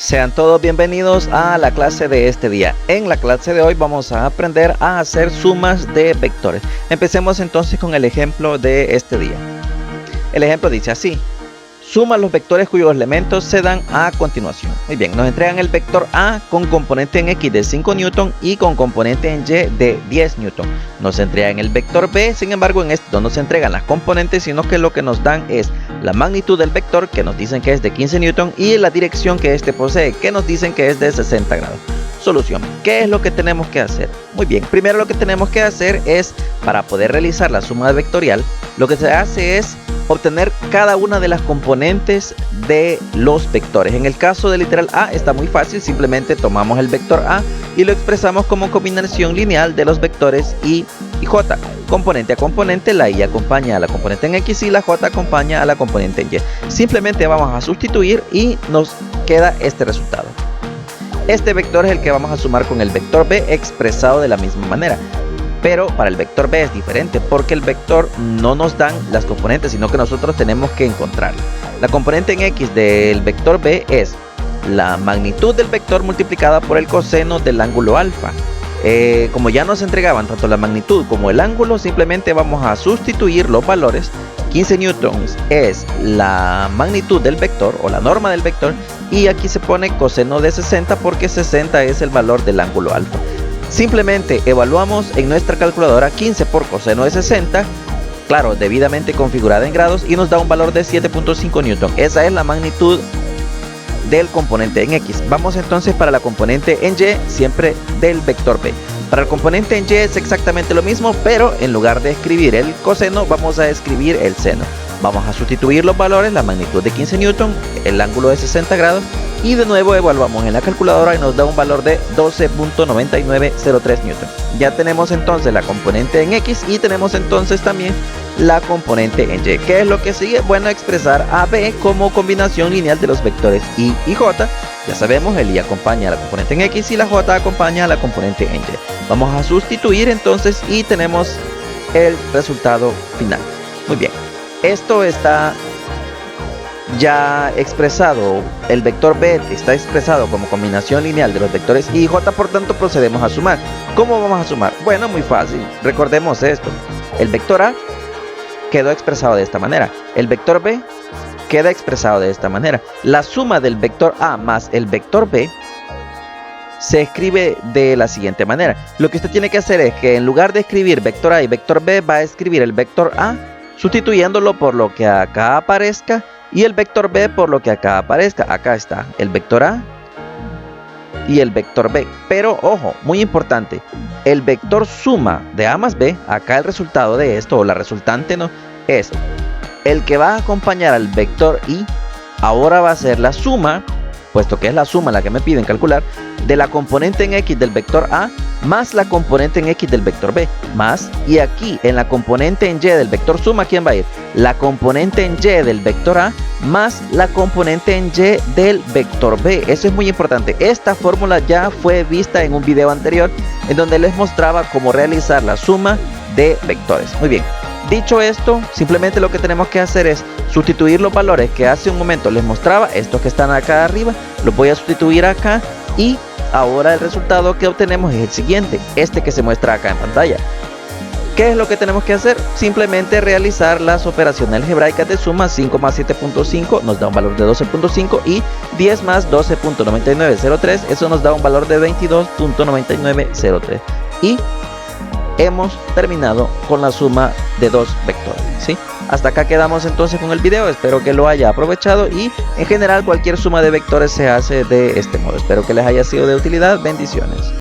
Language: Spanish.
Sean todos bienvenidos a la clase de este día. En la clase de hoy vamos a aprender a hacer sumas de vectores. Empecemos entonces con el ejemplo de este día. El ejemplo dice así: suma los vectores cuyos elementos se dan a continuación. Muy bien, nos entregan el vector A con componente en X de 5 newton y con componente en Y de 10 newton. Nos entregan el vector B, sin embargo en este no nos entregan las componentes, sino que lo que nos dan es la magnitud del vector, que nos dicen que es de 15 newton, y la dirección que este posee, que nos dicen que es de 60 grados. Solución. ¿Qué es lo que tenemos que hacer? Muy bien, primero lo que tenemos que hacer es, para poder realizar la suma vectorial, lo que se hace es obtener cada una de las componentes de los vectores. En el caso del literal A está muy fácil, simplemente tomamos el vector A y lo expresamos como combinación lineal de los vectores I y J. Componente a componente, la I acompaña a la componente en X y la J acompaña a la componente en Y. Simplemente vamos a sustituir y nos queda este resultado. Este vector es el que vamos a sumar con el vector B expresado de la misma manera. Pero para el vector B es diferente, porque el vector no nos dan las componentes, sino que nosotros tenemos que encontrarla. La componente en X del vector B es la magnitud del vector multiplicada por el coseno del ángulo alfa. Como ya nos entregaban tanto la magnitud como el ángulo, simplemente vamos a sustituir los valores. 15 newtons es la magnitud del vector o la norma del vector, y aquí se pone coseno de 60 porque 60 es el valor del ángulo alfa. Simplemente evaluamos en nuestra calculadora 15 por coseno de 60, claro, debidamente configurada en grados, y nos da un valor de 7.5 newton. Esa es la magnitud del componente en X. Vamos entonces para la componente en Y, siempre del vector B. Para el componente en Y es exactamente lo mismo, pero en lugar de escribir el coseno, vamos a escribir el seno. Vamos a sustituir los valores, la magnitud de 15 newton, el ángulo de 60 grados, y de nuevo evaluamos en la calculadora y nos da un valor de 12.9903 newton. Ya tenemos entonces la componente en X y tenemos entonces también la componente en Y. ¿Qué es lo que sigue? Bueno, expresar a B como combinación lineal de los vectores I y J. Ya sabemos, el I acompaña a la componente en X y la J acompaña a la componente en Y. Vamos a sustituir entonces y tenemos el resultado final. Muy bien, esto está ya expresado. El vector B está expresado como combinación lineal de los vectores I y J, por tanto procedemos a sumar. ¿Cómo vamos a sumar? Bueno, muy fácil, recordemos esto. El vector A quedó expresado de esta manera, el vector B queda expresado de esta manera. La suma del vector A más el vector B se escribe de la siguiente manera. Lo que usted tiene que hacer es que en lugar de escribir vector A y vector B, va a escribir el vector A sustituyéndolo por lo que acá aparezca y el vector B por lo que acá aparezca. Acá está el vector A y el vector B. Pero ojo, muy importante, el vector suma de A más B, acá el resultado de esto, o la resultante, no, es el que va a acompañar al vector I. Ahora va a ser la suma, puesto que es la suma la que me piden calcular, de la componente en X del vector A más la componente en X del vector B, más, y aquí en la componente en Y del vector suma, ¿quién va a ir? La componente en Y del vector A más la componente en Y del vector B. Eso es muy importante. Esta fórmula ya fue vista en un video anterior en donde les mostraba cómo realizar la suma de vectores. Muy bien, dicho esto, simplemente lo que tenemos que hacer es sustituir los valores que hace un momento les mostraba, estos que están acá arriba, los voy a sustituir acá, y ahora el resultado que obtenemos es el siguiente, este que se muestra acá en pantalla. ¿Qué es lo que tenemos que hacer? Simplemente realizar las operaciones algebraicas de suma. 5 más 7.5 nos da un valor de 12.5 y 10 más 12.9903, eso nos da un valor de 22.9903. Y hemos terminado con la suma de dos vectores, ¿sí? Hasta acá quedamos entonces con el video. Espero que lo haya aprovechado y en general cualquier suma de vectores se hace de este modo. Espero que les haya sido de utilidad. Bendiciones.